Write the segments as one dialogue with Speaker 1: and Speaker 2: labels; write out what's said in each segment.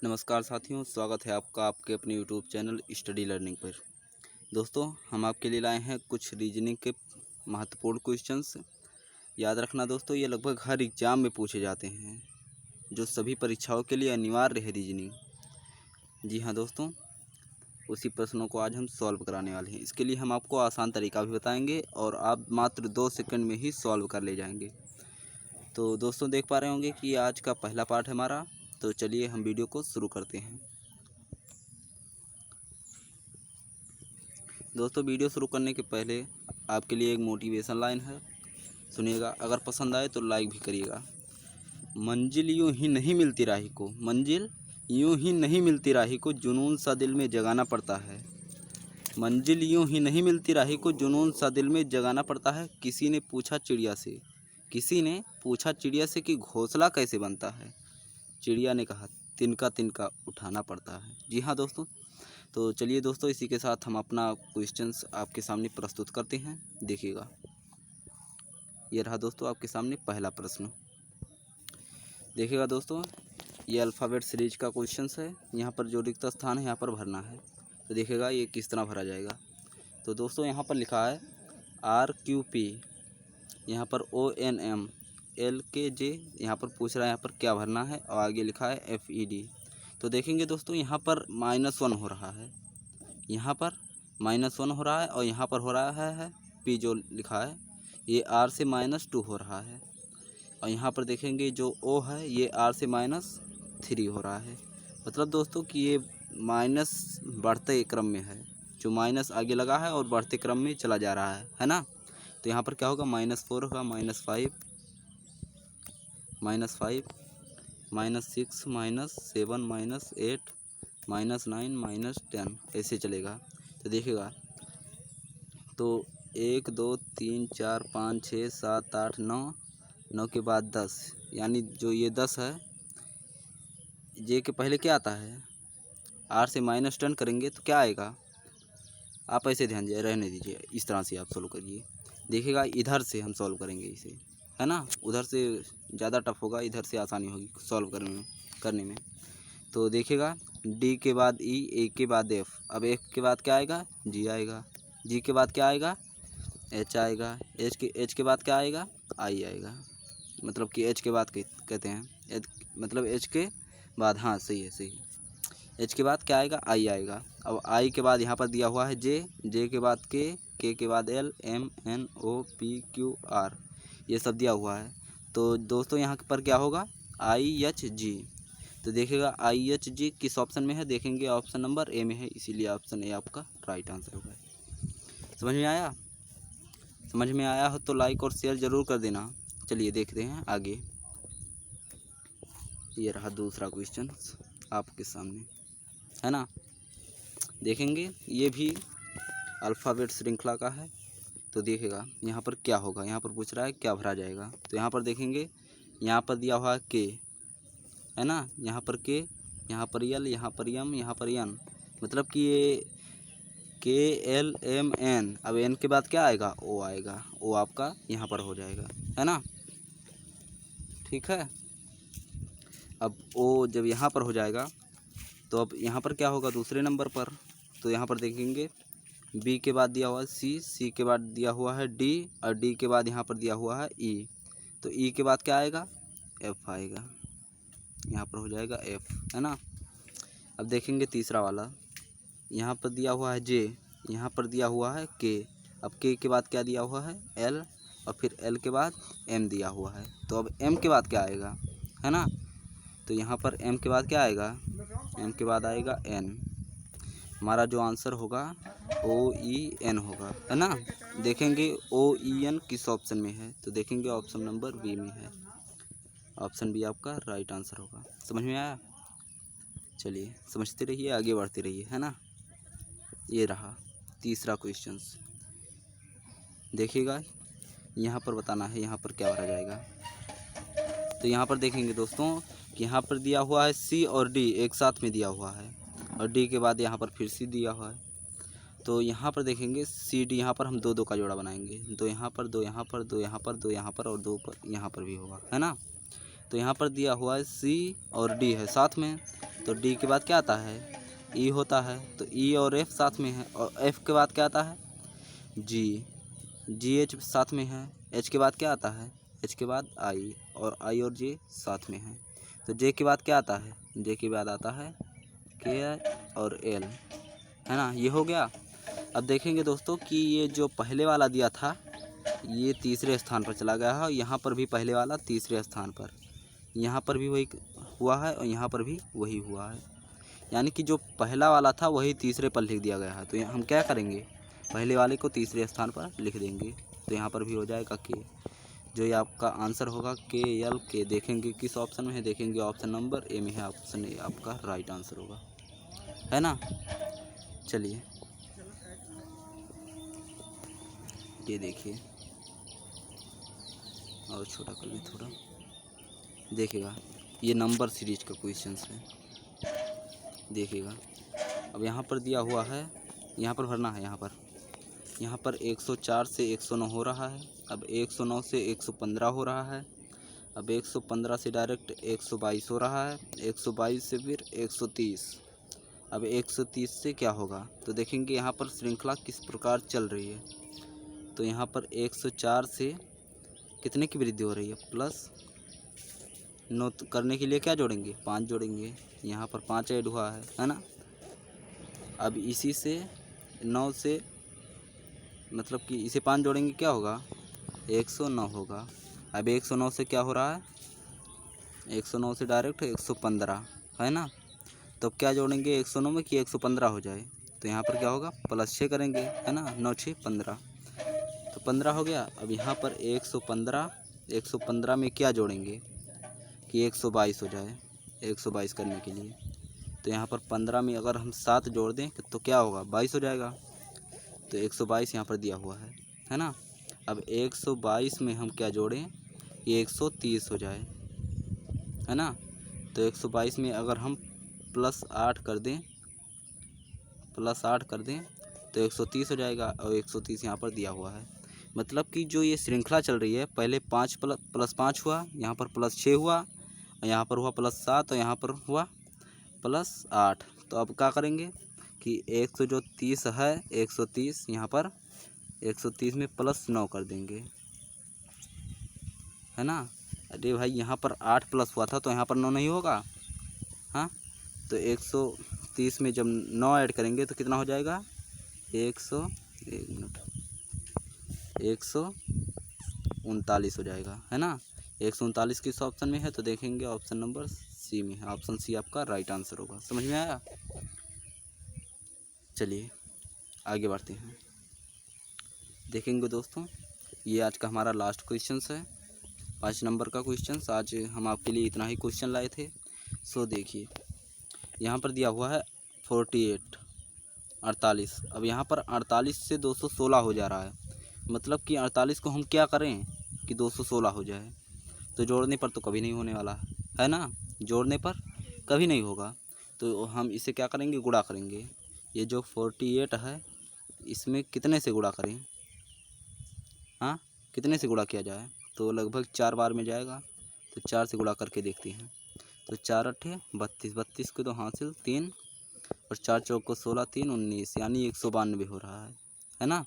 Speaker 1: नमस्कार साथियों, स्वागत है आपका आपके अपने यूट्यूब चैनल स्टडी लर्निंग पर। दोस्तों, हम आपके लिए लाए हैं कुछ रीजनिंग के महत्वपूर्ण क्वेश्चंस। याद रखना दोस्तों, ये लगभग हर एग्ज़ाम में पूछे जाते हैं, जो सभी परीक्षाओं के लिए अनिवार्य है रीजनिंग। जी हाँ दोस्तों, उसी प्रश्नों को आज हम सॉल्व कराने वाले हैं। इसके लिए हम आपको आसान तरीका भी बताएंगे और आप मात्र 2 सेकंड में ही सॉल्व कर ले जाएंगे। तो दोस्तों, देख पा रहे होंगे कि आज का पहला पार्ट है हमारा। तो चलिए हम वीडियो को शुरू करते हैं। दोस्तों, वीडियो शुरू करने के पहले आपके लिए एक मोटिवेशन लाइन है, सुनिएगा। अगर पसंद आए तो लाइक भी करिएगा। मंजिल यूं ही नहीं मिलती राही को, मंजिल यूं ही नहीं मिलती राही को, जुनून सा दिल में जगाना पड़ता है। मंजिल यूं ही नहीं मिलती राही को, जुनून सा दिल में जगाना पड़ता है। किसी ने पूछा चिड़िया से, किसी ने पूछा चिड़िया से कि घोंसला कैसे बनता है। चिड़िया ने कहा, तिनका तिनका उठाना पड़ता है। जी हाँ दोस्तों, तो चलिए दोस्तों, इसी के साथ हम अपना क्वेश्चंस आपके सामने प्रस्तुत करते हैं। देखिएगा, ये रहा दोस्तों आपके सामने पहला प्रश्न। देखिएगा दोस्तों, ये अल्फ़ाबेट सीरीज का क्वेश्चंस है। यहाँ पर जो रिक्त स्थान है यहाँ पर भरना है। तो देखिएगा ये किस तरह भरा जाएगा। तो दोस्तों, यहाँ पर लिखा है RQP, यहाँ पर ONM LKJ, यहाँ पर पूछ रहा है यहाँ पर क्या भरना है, और आगे लिखा है FED। तो देखेंगे दोस्तों, यहाँ पर -1 हो रहा है, यहाँ पर -1 हो रहा है, और यहाँ पर हो रहा है P जो लिखा है ये R से -2 हो रहा है, और यहाँ पर देखेंगे जो O है ये R से -3 हो रहा है। मतलब दोस्तों कि ये माइनस बढ़ते क्रम में है, जो माइनस आगे लगा है और बढ़ते क्रम में चला जा रहा है ना। तो यहाँ पर क्या होगा, -4 होगा, -5, -5, -6, -7, -8, -9, -10, ऐसे चलेगा। तो देखिएगा, तो 1 2 3 4 5 6 7 8 9 के बाद 10, यानी जो ये 10 है, जे के पहले क्या आता है, R से -10 करेंगे तो क्या आएगा। आप ऐसे ध्यान दिए रहने दीजिए, इस तरह से आप सॉल्व करिए। देखिएगा, इधर से हम सॉल्व करेंगे इसे, है ना। उधर से ज़्यादा टफ होगा, इधर से आसानी होगी सॉल्व करने में। तो देखिएगा, D के बाद E, A के बाद F, अब F के बाद क्या आएगा, G आएगा, G के बाद क्या आएगा, H आएगा, H के बाद क्या आएगा, I आएगा। मतलब कि H के बाद कहते हैं मतलब H के बाद, हाँ सही है सही है, H के बाद क्या आएगा, I आएगा। अब I के बाद यहाँ पर दिया हुआ है J के बाद K के बाद L, M N O P Q R, ये सब दिया हुआ है। तो दोस्तों यहाँ पर क्या होगा, IHG। तो देखिएगा IHG किस ऑप्शन में है, देखेंगे ऑप्शन नंबर A में है, इसीलिए ऑप्शन A आपका राइट आंसर होगा। समझ में आया? समझ में आया हो तो लाइक और शेयर ज़रूर कर देना। चलिए देखते हैं आगे। ये रहा दूसरा क्वेश्चन आपके सामने, है ना। देखेंगे, ये भी अल्फ़ाबेट श्रृंखला का है। तो देखिएगा यहाँ पर क्या होगा, यहाँ पर पूछ रहा है क्या भरा जाएगा। तो यहाँ पर देखेंगे, यहाँ पर दिया हुआ है K, है ना, यहाँ पर K, यहाँ पर L, यहाँ पर M, यहाँ पर N, मतलब कि ये KLMN। अब N के बाद क्या आएगा, O आएगा, O आपका यहाँ पर हो जाएगा, है ना। ठीक है, अब O जब यहाँ पर हो जाएगा तो अब यहाँ पर क्या होगा दूसरे नंबर पर। तो यहाँ पर देखेंगे, B के बाद दिया हुआ है C के बाद दिया हुआ है D, और D के बाद यहाँ पर दिया हुआ है E। तो E के बाद क्या आएगा, F आएगा, यहाँ पर हो जाएगा F, है ना। अब देखेंगे तीसरा वाला, यहाँ पर दिया हुआ है J, यहाँ पर दिया हुआ है K। अब K के बाद क्या दिया हुआ है, L, और फिर L के बाद M दिया हुआ है। तो अब M के बाद क्या आएगा, है ना। तो यहाँ पर M के बाद क्या आएगा, M के बाद आएगा N। हमारा जो आंसर होगा OEN होगा, है ना। देखेंगे OEN किस ऑप्शन में है, तो देखेंगे ऑप्शन नंबर B में है। ऑप्शन B आपका राइट आंसर होगा। समझ में आया? चलिए समझते रहिए, आगे बढ़ते रहिए, है ना। ये रहा तीसरा क्वेश्चन। देखिएगा, यहाँ पर बताना है यहाँ पर क्या भरा जाएगा। तो यहाँ पर देखेंगे दोस्तों कि यहाँ पर दिया हुआ है C और D एक साथ में दिया हुआ है, और D के बाद यहाँ पर फिर C दिया हुआ है। तो यहाँ पर देखेंगे CD, यहाँ पर हम 2 का जोड़ा बनाएंगे, 2 यहाँ पर, 2 यहाँ पर, 2 यहाँ पर, 2 यहाँ पर, और 2 पर यहाँ पर भी होगा, है ना। तो यहाँ पर दिया हुआ है C और D है साथ में, तो डी के बाद क्या आता है, ई होता है। तो ई और एफ साथ में है, और एफ के बाद क्या आता है, जी, जी एच साथ में है। एच के बाद क्या आता है, एच के बाद आई, और आई और जे साथ में है। तो जे के बाद क्या आता है, जे के बाद आता है के और एल, है ना। ये हो गया। अब देखेंगे दोस्तों कि ये जो पहले वाला दिया था ये तीसरे स्थान पर चला गया है, और यहाँ पर भी पहले वाला तीसरे स्थान पर, यहाँ पर भी वही हुआ है और यहाँ पर भी वही हुआ है। यानी कि जो पहला वाला था वही तीसरे पर लिख दिया गया है। तो हम क्या करेंगे, पहले वाले को तीसरे स्थान पर लिख देंगे। तो यहाँ पर भी हो जाएगा के। जो ये आपका आंसर होगा के एल के। देखेंगे किस ऑप्शन में है, देखेंगे ऑप्शन नंबर ए में है। ऑप्शन ए आपका राइट आंसर होगा, है ना। चलिए ये देखिए, और छोटा कर ली थोड़ा, देखिएगा ये नंबर सीरीज का क्वेश्चन है, देखिएगा। अब यहाँ पर दिया हुआ है, यहाँ पर भरना है। यहाँ पर 104 से 109 हो रहा है। अब 109 से 115 हो रहा है। अब 115 से डायरेक्ट 122 हो रहा है। 122 से फिर 130। अब 130 से क्या होगा, तो देखेंगे यहाँ पर श्रृंखला किस प्रकार चल रही है। तो यहाँ पर 104 से कितने की वृद्धि हो रही है, प्लस 9 करने के लिए क्या जोड़ेंगे, 5 जोड़ेंगे। यहाँ पर 5 ऐड हुआ है ना। अब इसी से 9 से मतलब कि इसे 5 जोड़ेंगे, क्या होगा, 109 होगा। अब 109 से क्या हो रहा है, 109 से डायरेक्ट 115, है ना। तो क्या जोड़ेंगे 109 में कि 115 हो जाए। तो यहाँ पर क्या होगा, +6 करेंगे, है ना। 9 6 15, तो 15 हो गया। अब यहाँ पर 115 में क्या जोड़ेंगे कि 122 हो जाए, 122 करने के लिए। तो यहाँ पर 15 में अगर हम 7 जोड़ दें तो क्या होगा, 22 हो जाएगा। तो 122 यहाँ पर दिया हुआ है ना। अब 122 में हम क्या जोड़ें, ये 130 हो जाए, है ना। तो 122 में अगर हम +8 कर दें, तो 130 हो जाएगा, और 130 यहाँ पर दिया हुआ है। मतलब कि जो ये श्रृंखला चल रही है, पहले 5 + 5 हुआ, यहाँ पर +6 हुआ, और यहाँ पर हुआ +7, और यहाँ पर हुआ +8। तो अब क्या करेंगे कि 130 है, 130 यहाँ पर 130 में +9 कर देंगे, है ना। अरे भाई यहाँ पर 8 प्लस हुआ था तो यहाँ पर 9 नहीं होगा, हाँ। तो 130 में जब 9 ऐड करेंगे तो कितना हो जाएगा, 139 हो जाएगा, है ना। 139 किस ऑप्शन में है, तो देखेंगे ऑप्शन नंबर सी में है। ऑप्शन सी आपका राइट आंसर होगा। समझ में आया। चलिए आगे बढ़ते हैं। देखेंगे दोस्तों, ये आज का हमारा लास्ट क्वेश्चन है, 5 नंबर का क्वेश्चन। आज हम आपके लिए इतना ही क्वेश्चन लाए थे। सो देखिए यहाँ पर दिया हुआ है 48। अब यहाँ पर 48 से 216 हो जा रहा है। मतलब कि 48 को हम क्या करें कि 216 हो जाए। तो जोड़ने पर तो कभी नहीं होने वाला है ना, जोड़ने पर कभी नहीं होगा। तो हम इसे क्या करेंगे, गुणा करेंगे। ये जो 48 है इसमें कितने से गुणा करें, हाँ, कितने से गुणा किया जाए, तो लगभग 4 बार में जाएगा। तो 4 से गुणा करके देखते हैं। तो 4 8 32, 32 को तो हासिल 3, और 4 चौक को 16, 3 19, यानी 192 हो रहा है ना।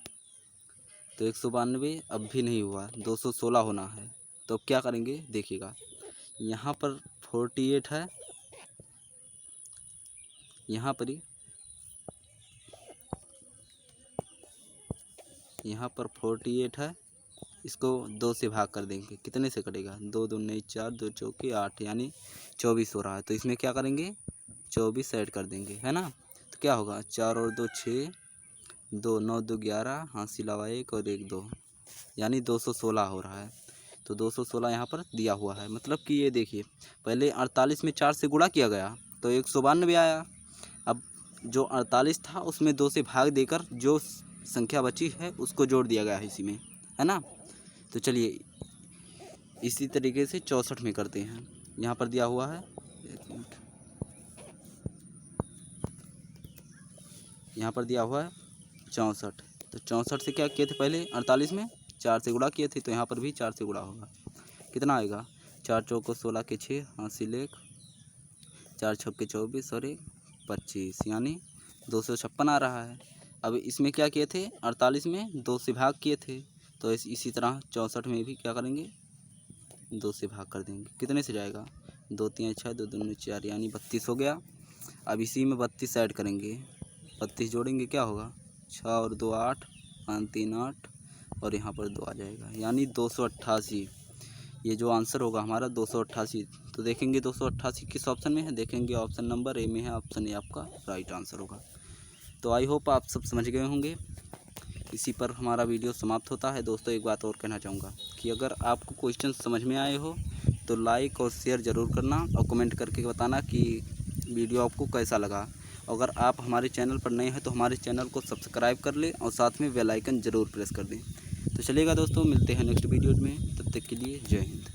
Speaker 1: तो 192 अब भी नहीं हुआ, 216 होना है। तो अब क्या करेंगे, देखिएगा यहाँ पर 48 है, यहाँ पर ही यहाँ पर 48 है, इसको 2 से भाग कर देंगे, कितने से कटेगा, 2 2 9 4, 2 चौके 8, यानी 24 हो रहा है। तो इसमें क्या करेंगे, 24 ऐड कर देंगे, है ना। तो क्या होगा, 4 और 2 6, 2 9 2 11, हाथ सिलावा 1 और 1 2, यानी 216 हो रहा है। तो 216 यहाँ पर दिया हुआ है। मतलब कि ये देखिए पहले 48 में 4 से गुणा किया गया तो 192 आया। अब जो 48 था उसमें 2 से भाग देकर जो संख्या बची है उसको जोड़ दिया गया है इसी में, है ना। तो चलिए इसी तरीके से 64 में करते हैं। यहाँ पर दिया हुआ है, एक मिनट, यहाँ पर दिया हुआ है 64। तो 64 से क्या किए थे, पहले 48 में 4 से गुणा किए थे, तो यहाँ पर भी 4 से गुणा होगा। कितना आएगा, 4 चौको 16 के 6, हासिल 1, 4 छक्के 24 और 1 25 यानी 256 आ रहा है। अब इसमें क्या किए थे, 48 में 2 से भाग किए थे, तो इसी तरह 64 में भी क्या करेंगे, 2 से भाग कर देंगे। कितने से जाएगा, 2 3 6 2 2 4 यानी 32 हो गया। अब इसी में 32 ऐड करेंगे, 32 जोड़ेंगे क्या होगा, 6 और 2 8, 5 3 8 और यहाँ पर 2 आ जाएगा यानी 288। ये जो आंसर होगा हमारा 288। तो देखेंगे 288 किस ऑप्शन में है, देखेंगे ऑप्शन नंबर ए में है, ऑप्शन ए आपका राइट आंसर होगा। तो आई होप आप सब समझ गए होंगे। इसी पर हमारा वीडियो समाप्त होता है। दोस्तों एक बात और कहना चाहूँगा कि अगर आपको क्वेश्चन समझ में आए हो तो लाइक और शेयर ज़रूर करना और कमेंट करके बताना कि वीडियो आपको कैसा लगा। अगर आप हमारे चैनल पर नए हैं तो हमारे चैनल को सब्सक्राइब कर लें और साथ में बेल आइकन ज़रूर प्रेस कर दें। तो चलिएगा दोस्तों, मिलते हैं नेक्स्ट वीडियो में, तब तक के लिए जय हिंद।